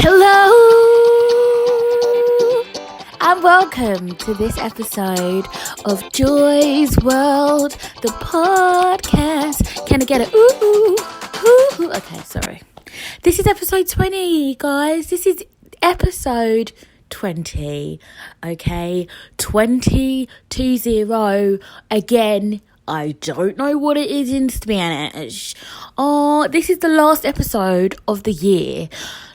Hello and welcome to this episode of Joy's World, the podcast. Can I get a ooh? Okay, sorry. This is episode 20, guys. This is episode 20. Okay, 20. Again, I don't know what it is in Spanish. Oh, this is the last episode of the year.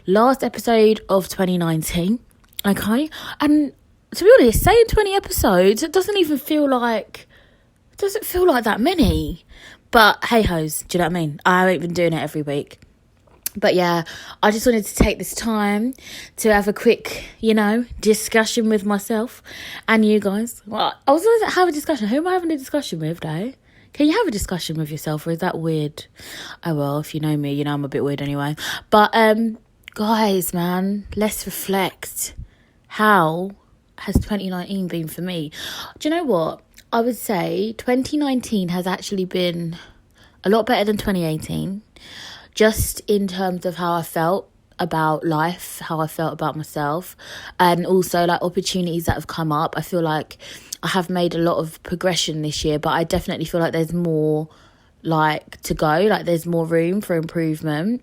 Last episode of 2019. Okay? And to be honest, saying 20 episodes, it doesn't feel like that many. But hey hoes, do you know what I mean? I haven't been doing it every week. But yeah, I just wanted to take this time to have a quick, discussion with myself and you guys. Well, I was going to have a discussion. Who am I having a discussion with, though? Can you have a discussion with yourself, or is that weird? Oh, well, if you know me, you know I'm a bit weird anyway. But, guys, man, let's reflect. How has 2019 been for me? Do you know what? I would say 2019 has actually been a lot better than 2018. Just in terms of how I felt about life, how I felt about myself, and also like opportunities that have come up. I feel like I have made a lot of progression this year, but I definitely feel like there's more to go, like there's more room for improvement.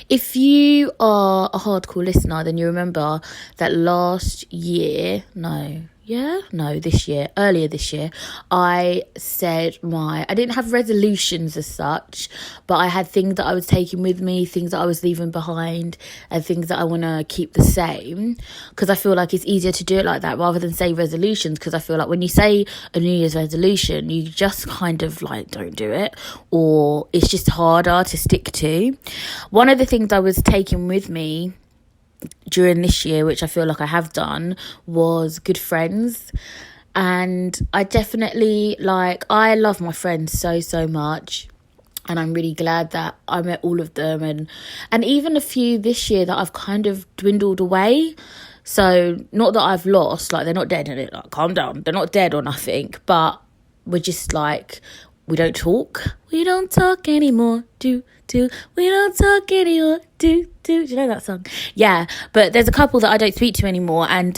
If you are a hardcore listener, then you remember that earlier this year, I said I didn't have resolutions as such, but I had things that I was taking with me, things that I was leaving behind, and things that I want to keep the same, because I feel like it's easier to do it like that rather than say resolutions, because I feel like when you say a New Year's resolution, you just kind of don't do it, or it's just harder to stick to. One of the things I was taking with me during this year, which I feel like I have done, was good friends. And I definitely I love my friends so much, and I'm really glad that I met all of them, and even a few this year that I've kind of dwindled away. So not that I've lost, they're not dead, and calm down, they're not dead or nothing, but we're just we don't talk anymore, we don't talk anymore, do you know that song? Yeah, but there's a couple that I don't speak to anymore, and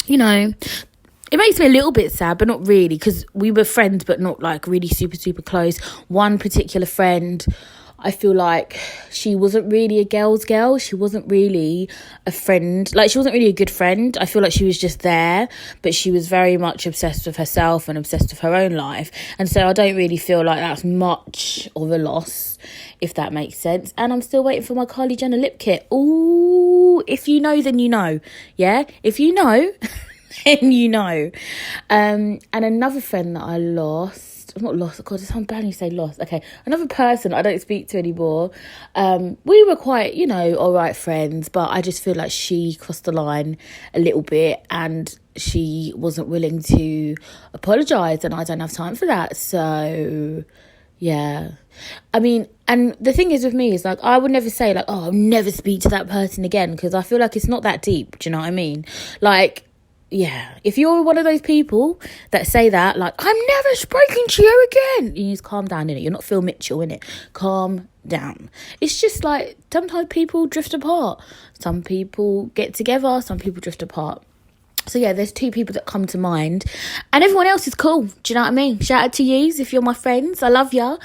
it makes me a little bit sad, but not really, because we were friends, but not really super close. One particular friend, I feel like she wasn't really a girl's girl. She wasn't really a friend. She wasn't really a good friend. I feel like she was just there, but she was very much obsessed with herself and obsessed with her own life. And so I don't really feel like that's much of a loss, if that makes sense. And I'm still waiting for my Kylie Jenner lip kit. Ooh, if you know, then you know. Yeah? If you know, then you know. And another friend that I lost, not lost, God, it sounds bad when you say lost. Okay, another person I don't speak to anymore. We were quite, all right friends, but I just feel like she crossed the line a little bit, and she wasn't willing to apologise, and I don't have time for that. So, yeah. I mean, and the thing is with me is I would never say I'll never speak to that person again, because I feel like it's not that deep. Do you know what I mean? Yeah, if you're one of those people that say that, I'm never speaking to you again, you just calm down, innit? You're not Phil Mitchell, innit? Calm down. It's just sometimes people drift apart. Some people get together, some people drift apart. So yeah, there's two people that come to mind, and everyone else is cool. Do you know what I mean? Shout out to yous if you're my friends. I love ya.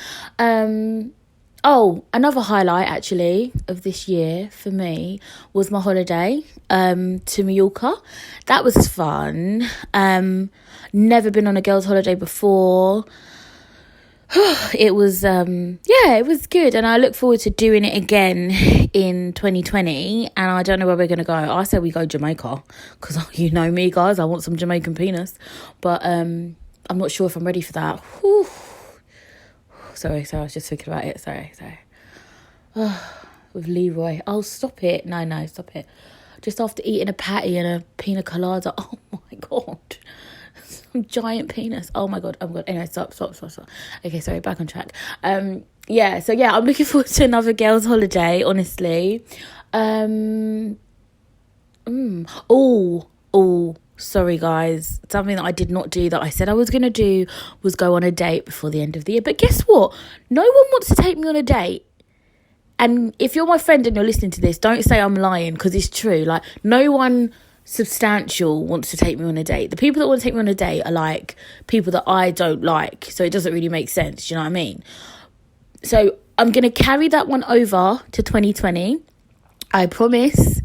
Oh, another highlight actually of this year for me was my holiday to Mallorca. That was fun. Never been on a girls' holiday before. It was it was good, and I look forward to doing it again in 2020. And I don't know where we're gonna go. I say we go Jamaica, because you know me, guys, I want some Jamaican penis, but I'm not sure if I'm ready for that. Whew. Sorry, I was just thinking about it. Sorry. With Leroy. Oh, stop it. No, stop it. Just after eating a patty and a pina colada. Oh, my God. Some giant penis. Oh, my God. Anyway, stop. Okay, sorry, back on track. I'm looking forward to another girls' holiday, honestly. Sorry guys, something that I did not do that I said I was going to do was go on a date before the end of the year. But guess what? No one wants to take me on a date and if you're my friend and you're listening to this, don't say I'm lying, because it's true. Like, no one substantial wants to take me on a date. The people that want to take me on a date are like people that I don't like, so it doesn't really make sense. Do you know what I mean? So I'm going to carry that one over to 2020. I promise.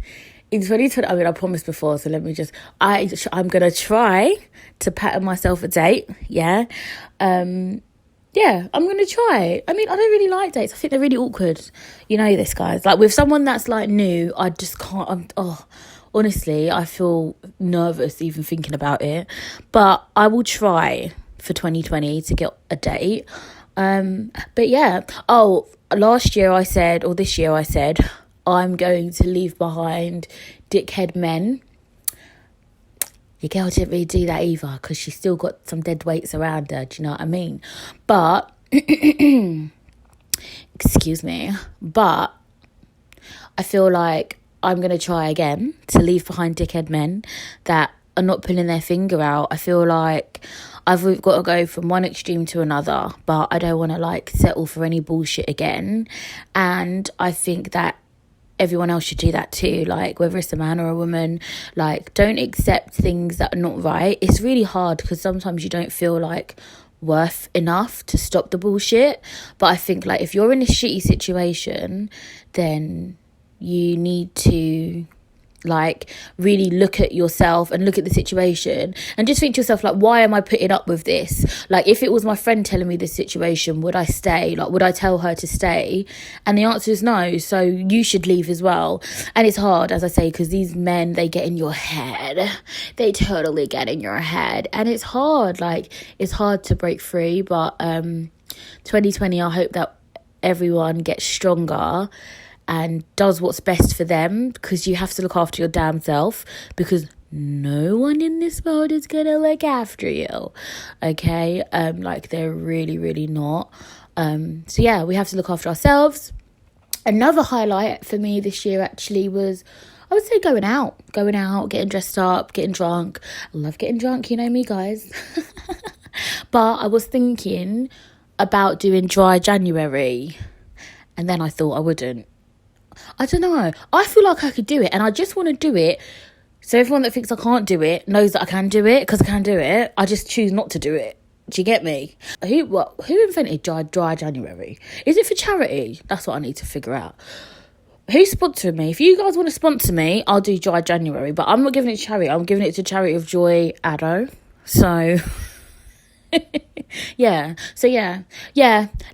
In 2020, I mean, I promised before, so let me just, I'm going to try to pattern myself a date, yeah? Yeah, I'm going to try. I mean, I don't really like dates. I think they're really awkward. You know this, guys. Like, with someone that's, like, new, I just can't, honestly, I feel nervous even thinking about it. But I will try for 2020 to get a date. But yeah. Oh, this year I said, I'm going to leave behind dickhead men. Your girl didn't really do that either, because she's still got some dead weights around her. Do you know what I mean? But, excuse me, but I feel like I'm going to try again to leave behind dickhead men that are not pulling their finger out. I feel like I've got to go from one extreme to another, but I don't want to, like, settle for any bullshit again. And I think that everyone else should do that too, like, whether it's a man or a woman. Like, don't accept things that are not right. It's really hard, because sometimes you don't feel like worth enough to stop the bullshit. But I think, like, if you're in a shitty situation, then you need to, like, really look at yourself and look at the situation and just think to yourself, like, why am I putting up with this? Like, if it was my friend telling me this situation, would I stay? Like, would I tell her to stay? And the answer is no. So you should leave as well. And it's hard, as I say, because these men, they get in your head. They totally get in your head. And it's hard. Like, it's hard to break free. But 2020, I hope that everyone gets stronger and does what's best for them, because you have to look after your damn self, because no one in this world is gonna look after you, okay? Like, they're really, really not. So yeah, we have to look after ourselves. Another highlight for me this year actually was, I would say, going out, getting dressed up, getting drunk. I love getting drunk, you know me, guys. But I was thinking about doing dry January, and then I thought I wouldn't. I don't know. I feel like I could do it, and I just want to do it so everyone that thinks I can't do it knows that I can do it, because I can do it. I just choose not to do it. Do you get me? Who invented dry January? Is it for charity? That's what I need to figure out. Who's sponsoring me? If you guys want to sponsor me, I'll do dry January, but I'm not giving it to charity. I'm giving it to Charity of Joy Addo. So, yeah.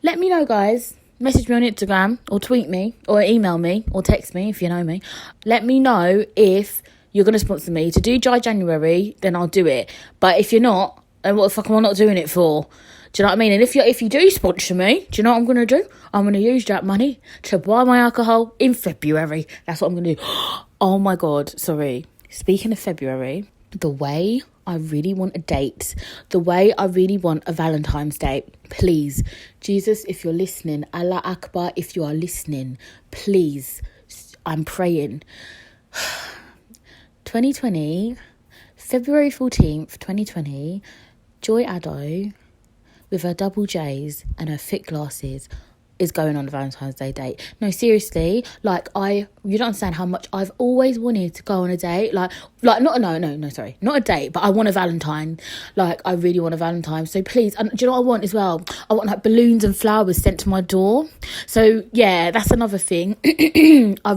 Let me know, guys. Message me on Instagram, or tweet me, or email me, or text me if you know me. Let me know if you're going to sponsor me to do dry January, then I'll do it. But if you're not, then what the fuck am I not doing it for? Do you know what I mean? And if you do sponsor me, do you know what I'm going to do? I'm going to use that money to buy my alcohol in February. That's what I'm going to do. Oh my God, sorry. Speaking of February, the way I really want a date, the way I really want a Valentine's date, please, Jesus, if you're listening, Allah Akbar, if you are listening, please, I'm praying. 2020, February 14th, 2020, Joy Addo, with her double J's and her thick glasses, is going on a Valentine's Day date. No, seriously, like, you don't understand how much I've always wanted to go on a date. Not a date, but I want a Valentine. Like, I really want a Valentine. So please, and do you know what I want as well? I want, like, balloons and flowers sent to my door. So yeah, that's another thing. I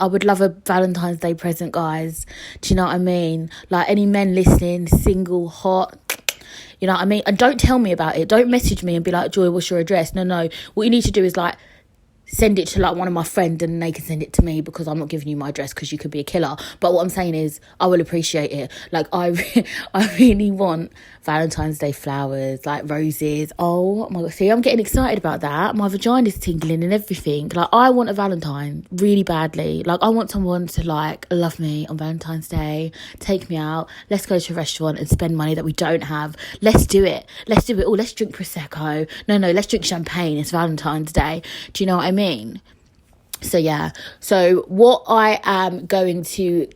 would love a Valentine's Day present, guys. Do you know what I mean? Like, any men listening, single, hot, you know what I mean? And don't tell me about it. Don't message me and be like, Joy, what's your address? No. What you need to do is, like, send it to, like, one of my friends, and they can send it to me, because I'm not giving you my address because you could be a killer. But what I'm saying is, I will appreciate it. Like, I really want Valentine's Day flowers, like roses. Oh my God. See, I'm getting excited about that. My vagina's tingling and everything. Like, I want a Valentine really badly. Like, I want someone to, like, love me on Valentine's Day, take me out, let's go to a restaurant and spend money that we don't have. Let's do it. Oh, let's drink Prosecco. No, let's drink champagne. It's Valentine's Day. Do you know what I mean? So yeah, so what I am going to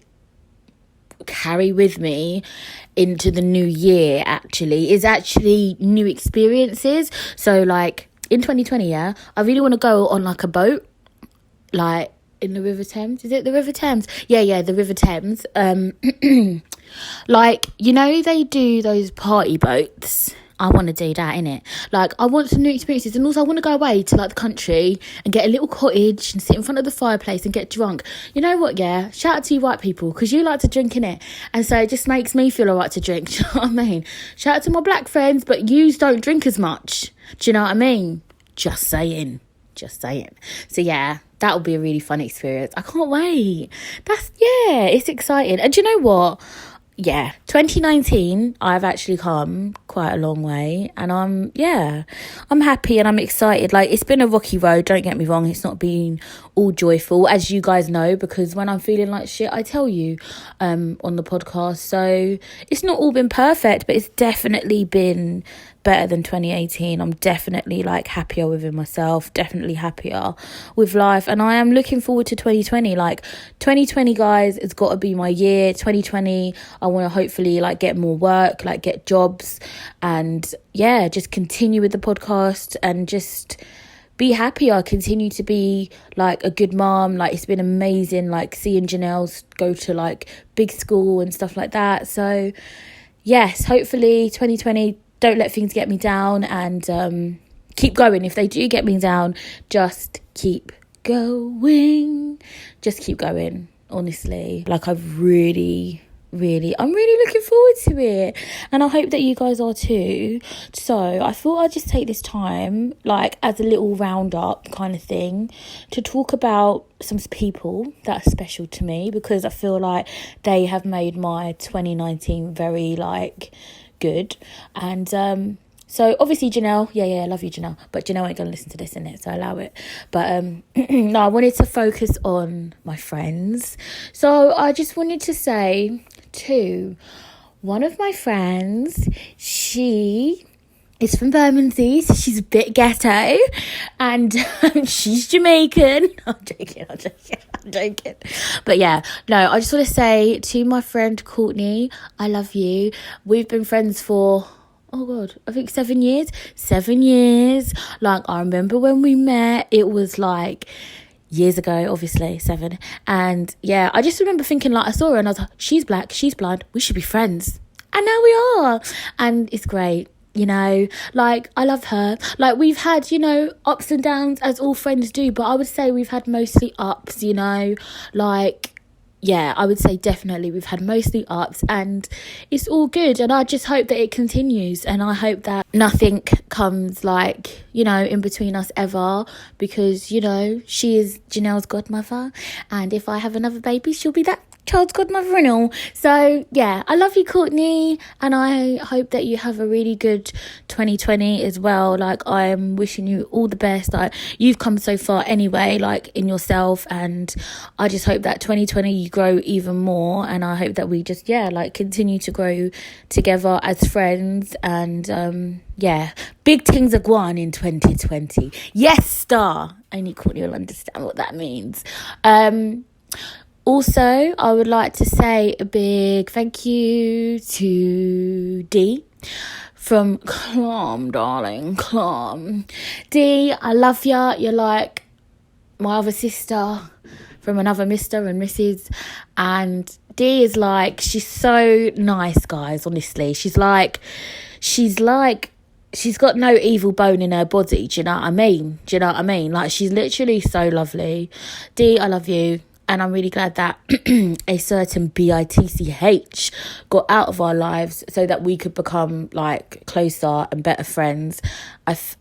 carry with me into the new year is actually new experiences. So, like, in 2020, I really want to go on, like, a boat. like in the River Thames. Is it the River Thames? Yeah, the River Thames. Like, you know, they do those party boats. I want to do that, innit? Like, I want some new experiences. And also, I want to go away to, like, the country and get a little cottage and sit in front of the fireplace and get drunk. You know what, yeah? Shout out to you white people, because you like to drink, innit? And so it just makes me feel all right to drink. Do you know what I mean? Shout out to my black friends, but yous don't drink as much. Do you know what I mean? Just saying. So, yeah, that'll be a really fun experience. I can't wait. It's exciting. And do you know what? Yeah, 2019, I've actually come quite a long way, and I'm happy and I'm excited. Like, it's been a rocky road, don't get me wrong. It's not been all joyful, as you guys know, because when I'm feeling like shit, I tell you on the podcast. So it's not all been perfect, but it's definitely been better than 2018. I'm definitely like happier within myself, definitely happier with life, and I am looking forward to 2020. Like, 2020, guys, it's got to be my year. 2020, I want to hopefully like get more work, like get jobs, and yeah, just continue with the podcast and just be happier, continue to be like a good mom. Like, it's been amazing, like seeing Janelle go to like big school and stuff like that. So yes, hopefully 2020, don't let things get me down, and keep going. If they do get me down, just keep going. Just keep going, honestly. Like, I'm really looking forward to it, and I hope that you guys are too. So I thought I'd just take this time, like as a little roundup kind of thing, to talk about some people that are special to me, because I feel like they have made my 2019 very like good. And so obviously Janelle, I love you, Janelle, but Janelle ain't gonna listen to this, innit, so allow it. But no, I wanted to focus on my friends. So I just wanted to say to one of my friends, she is from Bermondsey, so she's a bit ghetto, and she's Jamaican. I'm joking. But yeah, no, I just want to say to my friend Courtney, I love you. We've been friends for, oh God, I think 7 years. 7 years. Like, I remember when we met, it was like years ago, obviously, 7. And yeah, I just remember thinking, like, I saw her and I was like, she's black, she's blind, we should be friends. And now we are. And it's great. You know, like, I love her. Like, we've had, you know, ups and downs, as all friends do, but I would say we've had mostly ups, you know, like, yeah, I would say definitely we've had mostly ups, and it's all good. And I just hope that it continues, and I hope that nothing comes, like, you know, in between us ever, because, you know, she is Janelle's godmother, and if I have another baby, she'll be that child's godmother and all. So yeah, I love you, Courtney, and I hope that you have a really good 2020 as well. Like, I'm wishing you all the best. Like, you've come so far anyway, like, in yourself, and I just hope that 2020 you grow even more, and I hope that we just like continue to grow together as friends. And yeah, big things are going in 2020. Yes, star. Only Courtney will understand what that means. Also, I would like to say a big thank you to Dee from Clom, darling, Clom. Dee, I love ya. You're like my other sister from another Mr. and Mrs. And Dee is like, she's so nice, guys, honestly. She's got no evil bone in her body, do you know what I mean? Like, she's literally so lovely. Dee, I love you. And I'm really glad that a certain BITCH got out of our lives so that we could become like closer and better friends.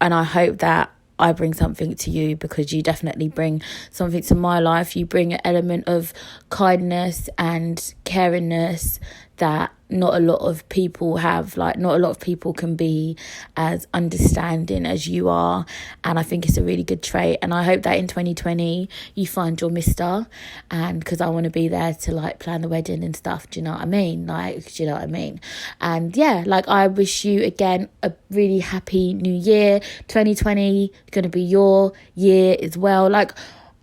And I hope that I bring something to you, because you definitely bring something to my life. You bring an element of kindness and caringness that not a lot of people have. Like, not a lot of people can be as understanding as you are, and I think it's a really good trait. And I hope that in 2020 you find your mister, and because I want to be there to like plan the wedding and stuff. Do you know what I mean? And yeah, like, I wish you again a really happy new year. 2020 gonna be your year as well. Like,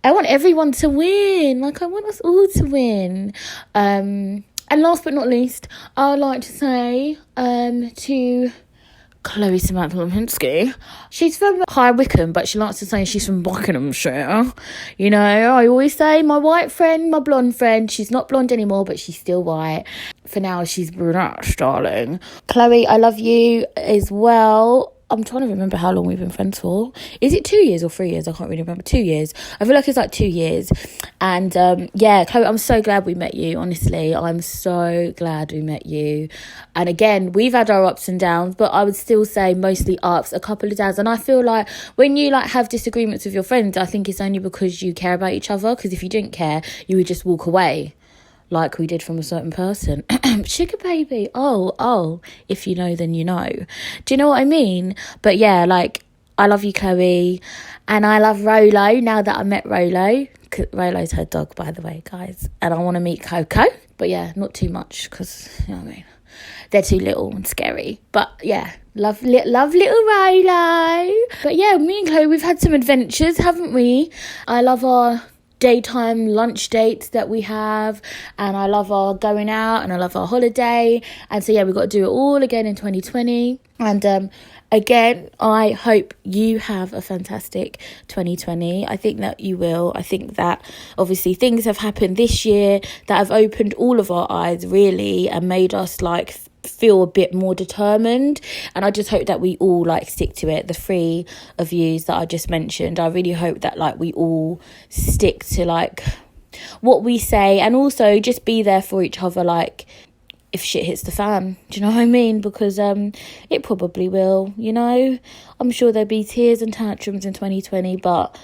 I want everyone to win. Like, I want us all to win. And last but not least, I would like to say to Chloe Samantha Leminski. She's from High Wycombe, but she likes to say she's from Buckinghamshire. You know, I always say my white friend, my blonde friend. She's not blonde anymore, but she's still white. For now, she's brunette, darling. Chloe, I love you as well. I'm trying to remember how long we've been friends for. Is it 2 years or 3 years? I can't really remember. 2 years. I feel like it's like 2 years. And yeah, Chloe, I'm so glad we met you. Honestly, I'm so glad we met you. And again, we've had our ups and downs, but I would still say mostly ups, a couple of downs. And I feel like when you like have disagreements with your friends, I think it's only because you care about each other. Because if you didn't care, you would just walk away, like we did from a certain person. Sugar baby. Oh, if you know, then you know. Do you know what I mean? But yeah, like, I love you, Chloe. And I love Rolo, now that I met Rolo. Rolo's her dog, by the way, guys. And I want to meet Coco. But yeah, not too much, because, you know what I mean? They're too little and scary. But yeah, love little Rolo. But yeah, me and Chloe, we've had some adventures, haven't we? I love our daytime lunch dates that we have, and I love our going out, and I love our holiday. And so yeah, we've got to do it all again in 2020. And again, I hope you have a fantastic 2020. I think that you will. I think that obviously things have happened this year that have opened all of our eyes, really, and made us like feel a bit more determined. And I just hope that we all like stick to it. The 3 of yous that I just mentioned, I really hope that like we all stick to like what we say, and also just be there for each other, like if shit hits the fan. Do you know what I mean? Because it probably will, you know. I'm sure there'll be tears and tantrums in 2020, but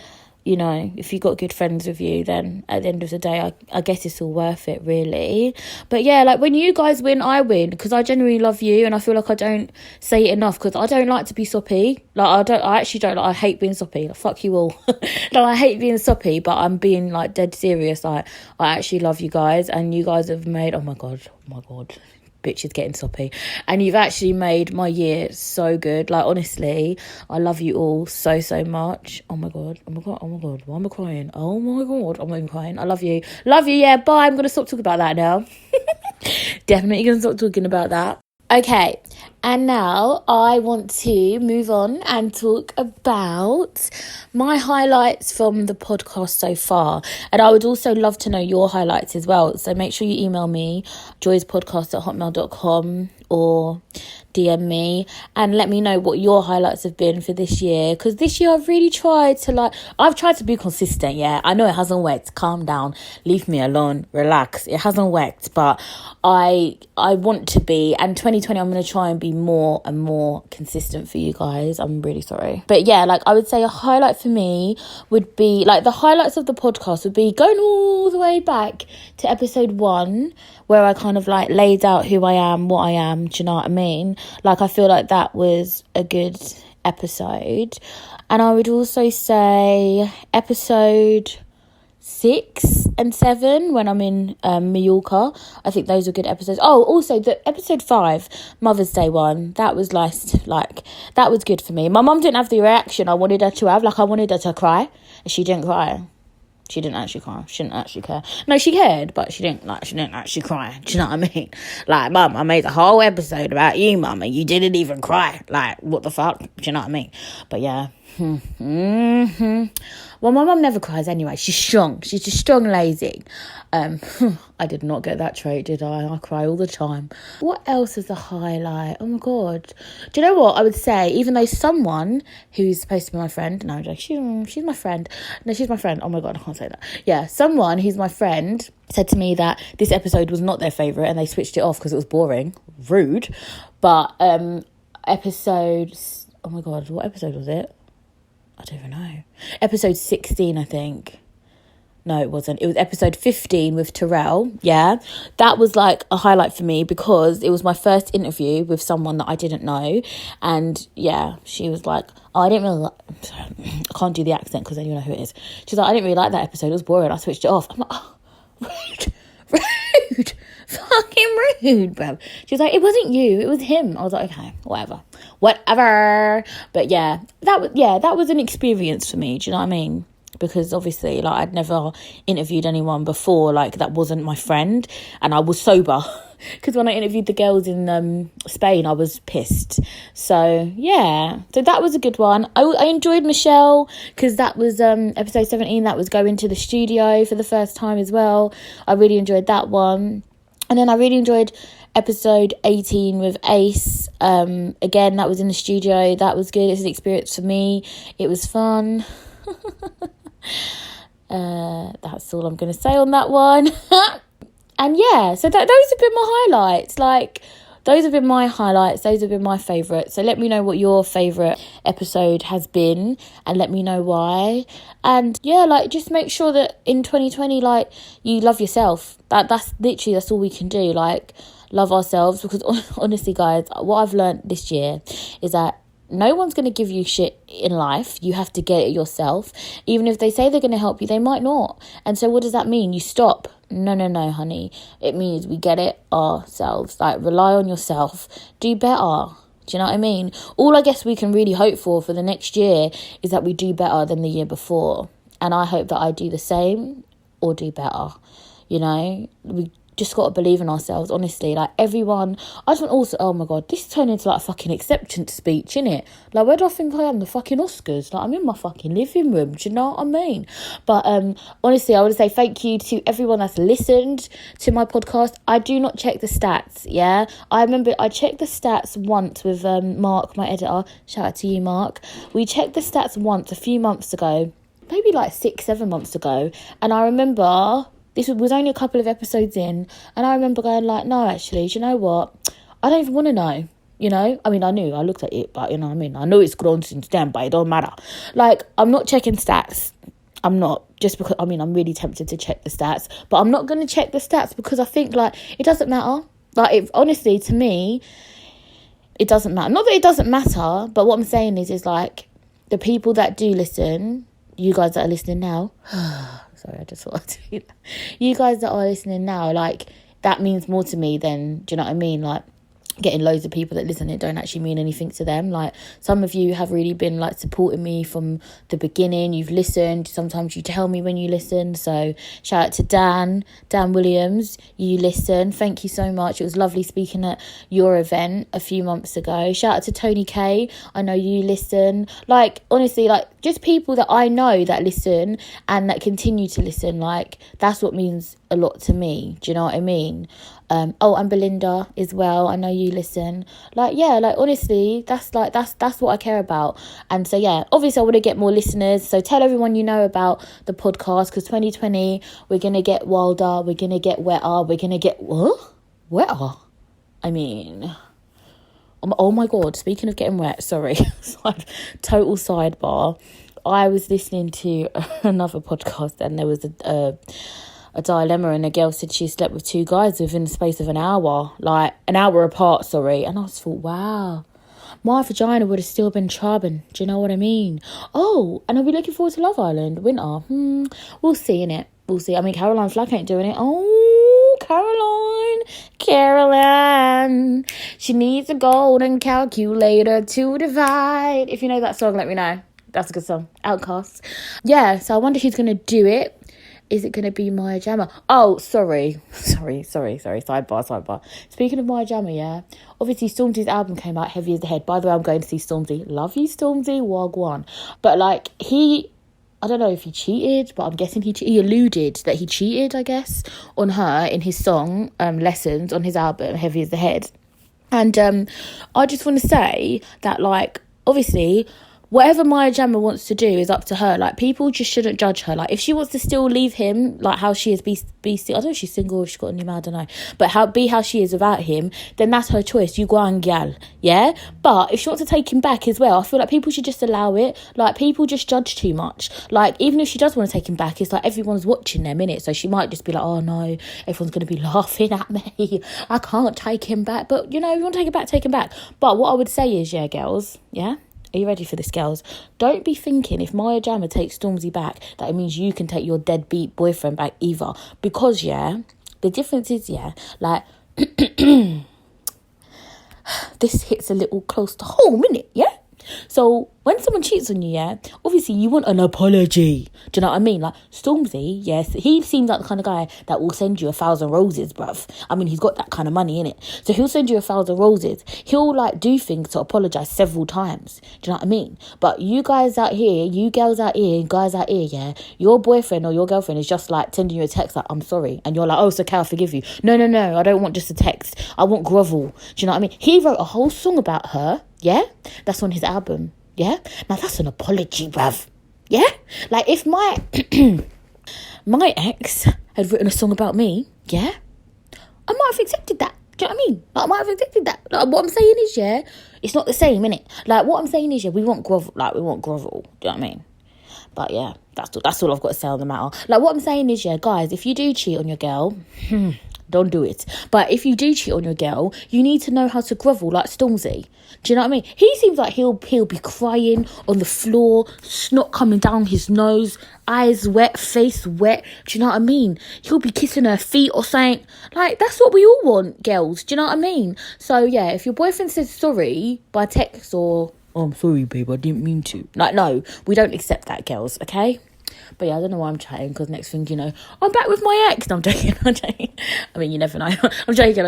you know, if you've got good friends with you, then at the end of the day, I guess it's all worth it, really. But yeah, like when you guys win, I win, because I genuinely love you, and I feel like I don't say it enough, because I don't like to be soppy. Like, I actually don't. Like, I hate being soppy. Like, fuck you all. No, I hate being soppy, but I'm being like dead serious. Like, I actually love you guys, and you guys have made, oh my god, bitch is getting soppy, and you've actually made my year so good. Like, honestly, I love you all so much. Oh my god, why am I crying? Oh my god, I'm not even crying. I love you, yeah. Bye. I'm gonna stop talking about that now. Definitely gonna stop talking about that. Okay, and now I want to move on and talk about my highlights from the podcast so far. And I would also love to know your highlights as well. So make sure you email me, joyspodcast@hotmail.com, or DM me and let me know what your highlights have been for this year. Because this year I've really tried to I've tried to be consistent. Yeah, I know it hasn't worked. Calm down, leave me alone, relax. It hasn't worked, but I want to be. And 2020 I'm going to try and be more and more consistent for you guys. I'm really sorry. But yeah, like I would say a highlight for me would be, like, the highlights of the podcast would be going all the way back to episode 1, where I kind of like laid out who I am, what I am. Do you know what I mean? Like, I feel like that was a good episode. And I would also say episode 6 and 7, when I'm in Mallorca. I think those are good episodes. Oh, also the episode 5, Mother's Day one, that was nice. Like, that was good for me. My mum didn't have the reaction I wanted her to have. Like, I wanted her to cry, and she didn't cry. She didn't actually cry. She didn't actually care. No, she cared, but she didn't actually cry. Do you know what I mean? Like, Mum, I made a whole episode about you, Mum, and you didn't even cry. Like, what the fuck? Do you know what I mean? But yeah. Well, my mum never cries anyway. She's strong. She's a strong lady. I did not get that trait, did I? I cry all the time. What else is a highlight? Oh my god. Do you know what I would say? Even though someone who's supposed to be my friend, no, she's my friend. No, she's my friend. Oh my god, I can't say that. Yeah, someone who's my friend said to me that this episode was not their favourite, and they switched it off because it was boring. Rude. But episode, oh my god, what episode was it? I don't even know. Episode 16, I think. No, it wasn't. It was episode 15 with Terrell. Yeah. That was like a highlight for me, because it was my first interview with someone that I didn't know. And yeah, she was like, oh, I didn't really like... I can't do the accent because then you know who it is. She's like, I didn't really like that episode. It was boring. I switched it off. I'm like, oh, rude. Fucking rude, bro. She was like, it wasn't you, it was him. I was like, okay, whatever. But yeah, that was an experience for me. Do you know what I mean? because obviously, like, I'd never interviewed anyone before, like, that wasn't my friend, and I was sober. Because when I interviewed the girls in Spain, I was pissed. So, yeah. So that was a good one. I enjoyed Michelle, because that was episode 17. That was going to the studio for the first time as well. I really enjoyed that one. And then I really enjoyed episode 18 with Ace. Again, that was in the studio. That was good. It's an experience for me. It was fun. That's all I'm going to say on that one. And yeah, so those have been my highlights. Like, those have been my highlights. Those have been my favourites. So let me know what your favourite episode has been, and let me know why. And yeah, like, just make sure that in 2020, like, you love yourself. That's all we can do. Like, love ourselves, because honestly, guys, what I've learned this year is that no one's going to give you shit in life. You have to get it yourself. Even if they say they're going to help you, they might not. And so what does that mean? You stop. No, honey. It means we get it ourselves. Like, rely on yourself. Do better. Do you know what I mean? All I guess we can really hope for the next year is that we do better than the year before. And I hope that I do the same or do better. You know, we just got to believe in ourselves, honestly. Like, everyone, I just want also, oh my god, this turned into like a fucking acceptance speech, innit? Like, where do I think I am? The fucking Oscars? Like, I'm in my fucking living room, do you know what I mean? But honestly, I want to say thank you to everyone that's listened to my podcast. I do not check the stats, yeah? I remember I checked the stats once with Mark, my editor. Shout out to you, Mark. We checked the stats once a few months ago, maybe like 6-7 months ago, and I remember this was only a couple of episodes in, and I remember going like, no, actually, do you know what? I don't even want to know, you know? I mean, I knew, I looked at it, but you know what I mean? I know it's grown since then, but it don't matter. Like, I'm not checking stats. I'm not, just because, I mean, I'm really tempted to check the stats, but I'm not going to check the stats because I think, like, it doesn't matter. Like, honestly, to me, it doesn't matter. Not that it doesn't matter, but what I'm saying is like, the people that do listen, you guys that are listening now, sorry, I just thought I'd do that. You guys that are listening now, like, that means more to me than, do you know what I mean? Like, getting loads of people that listen, it don't actually mean anything to them. Like, some of you have really been like supporting me from the beginning. You've listened. Sometimes you tell me when you listen. So shout out to Dan Williams. You listen. Thank you so much. It was lovely speaking at your event a few months ago. Shout out to Tony K. I know you listen. Like, honestly, like, just people that I know that listen and that continue to listen. Like, that's what means a lot to me. Do you know what I mean? And Belinda as well. I know you listen. Like, yeah, like, honestly, that's what I care about. And so, yeah, obviously I want to get more listeners. So tell everyone you know about the podcast, because 2020, we're going to get wilder. We're going to get wetter. We're going to get, what? Wetter? I mean, oh my God, speaking of getting wet, sorry, total sidebar. I was listening to another podcast, and there was a dilemma, and a girl said she slept with 2 guys within the space of an hour, like an hour apart, sorry. And I just thought, wow, my vagina would have still been charbing. Do you know what I mean? Oh, and I'll be looking forward to Love Island winter. We'll see, innit? We'll see. I mean, Caroline Flack ain't doing it. Oh, Caroline, she needs a golden calculator to divide. If you know that song, let me know. That's a good song. Outcasts. Yeah, so I wonder who's going to do it. Is it going to be Maya Jama? Oh, sorry. Sidebar. Speaking of Maya Jama, yeah. Obviously, Stormzy's album came out, Heavy as the Head. By the way, I'm going to see Stormzy. Love you, Stormzy. Wagwan. But, like, I don't know if he cheated, but I'm guessing he alluded that he cheated, I guess, on her in his song, Lessons, on his album, Heavy as the Head. And I just want to say that, like, obviously, whatever Maya Jama wants to do is up to her. Like, people just shouldn't judge her. Like, if she wants to still leave him, like how she is, be I don't know if she's single or if she's got a new man, I don't know. But be how she is without him, then that's her choice. You go on, gal. Yeah? But if she wants to take him back as well, I feel like people should just allow it. Like, people just judge too much. Like, even if she does want to take him back, it's like everyone's watching them, innit? So she might just be like, oh no, everyone's going to be laughing at me. I can't take him back. But, you know, if you want to take him back. But what I would say is, yeah, girls, yeah? Are you ready for this, girls? Don't be thinking if Maya Jama takes Stormzy back that it means you can take your deadbeat boyfriend back either. Because, yeah, the difference is, yeah, like, this hits a little close to home, innit, yeah? So when someone cheats on you, yeah, obviously you want an apology. Do you know what I mean? Like Stormzy, yes, he seems like the kind of guy that will send you 1,000 roses, bruv. I mean, he's got that kind of money in it. So he'll send you 1,000 roses. He'll like do things to apologise several times. Do you know what I mean? But you guys out here, you girls out here, guys out here, yeah, your boyfriend or your girlfriend is just like sending you a text like, I'm sorry. And you're like, oh, it's okay, I'll forgive you. No, I don't want just a text. I want grovel. Do you know what I mean? He wrote a whole song about her, yeah? That's on his album, yeah? Now that's an apology, bruv. Yeah? Like if my my ex had written a song about me, yeah? I might have accepted that. Do you know what I mean? Like, I might have accepted that. Like, what I'm saying is, yeah, it's not the same, innit? Like, what I'm saying is, yeah, we want grovel. Like, we want grovel. Do you know what I mean? But, yeah, that's all I've got to say on the matter. Like, what I'm saying is, yeah, guys, if you do cheat on your girl, don't do it. But if you do cheat on your girl, you need to know how to grovel like Stormzy. Do you know what I mean? He seems like he'll be crying on the floor, snot coming down his nose, eyes wet, face wet. Do you know what I mean? He'll be kissing her feet or something. Like, that's what we all want, girls. Do you know what I mean? So, yeah, if your boyfriend says sorry by text or, oh, I'm sorry, babe, I didn't mean to. Like, no, we don't accept that, girls, okay? But yeah, I don't know why I'm chatting, because next thing you know, I'm back with my ex. No, I'm joking. I mean, you never know. I'm joking.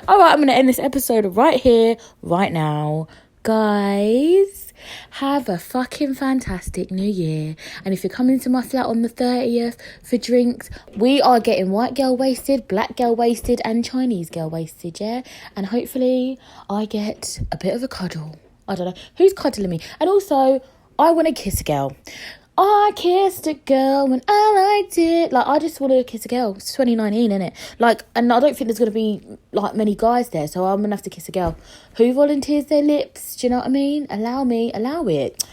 All right, I'm going to end this episode right here, right now. Guys, have a fucking fantastic new year. And if you're coming to my flat on the 30th for drinks, we are getting white girl wasted, black girl wasted, and Chinese girl wasted, yeah? And hopefully I get a bit of a cuddle. I don't know. Who's cuddling me? And also, I want to kiss a girl. I kissed a girl when I liked it. Like, I just want to kiss a girl. It's 2019, innit? Like, and I don't think there's going to be, like, many guys there, so I'm going to have to kiss a girl. Who volunteers their lips? Do you know what I mean? Allow it.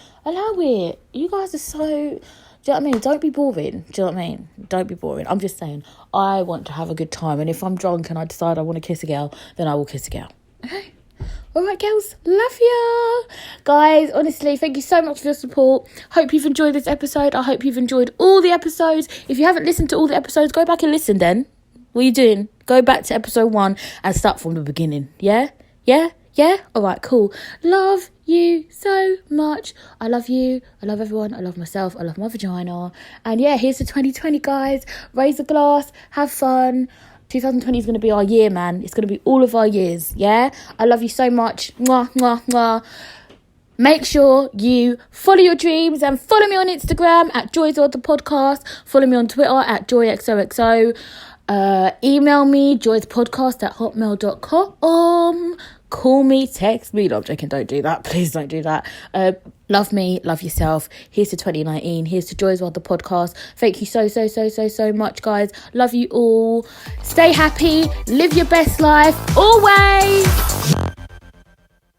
You guys are so... Do you know what I mean? Don't be boring. Do you know what I mean? Don't be boring. I'm just saying, I want to have a good time, and if I'm drunk and I decide I want to kiss a girl, then I will kiss a girl. Okay? All right, girls, love ya. Guys, honestly, thank you so much for your support. Hope you've enjoyed this episode. I hope you've enjoyed all the episodes. If you haven't listened to all the episodes, go back and listen then. What are you doing? Go back to episode 1 and start from the beginning. Yeah? All right, cool. Love you so much. I love you. I love everyone. I love myself. I love my vagina. And yeah, here's to 2020, guys. Raise a glass. Have fun. 2020 is going to be our year, man. It's going to be all of our years, yeah? I love you so much. Mwah, mwah, mwah. Make sure you follow your dreams and follow me on Instagram at Joy's World The Podcast. Follow me on Twitter at JoyXOXO. Email me, joyspodcast@hotmail.com. Call me, text me. No, I'm joking. Don't do that. Please don't do that. Love me, love yourself. Here's to 2019. Here's to Joy's World The Podcast. Thank you so much, guys. Love you all. Stay happy. Live your best life. Always.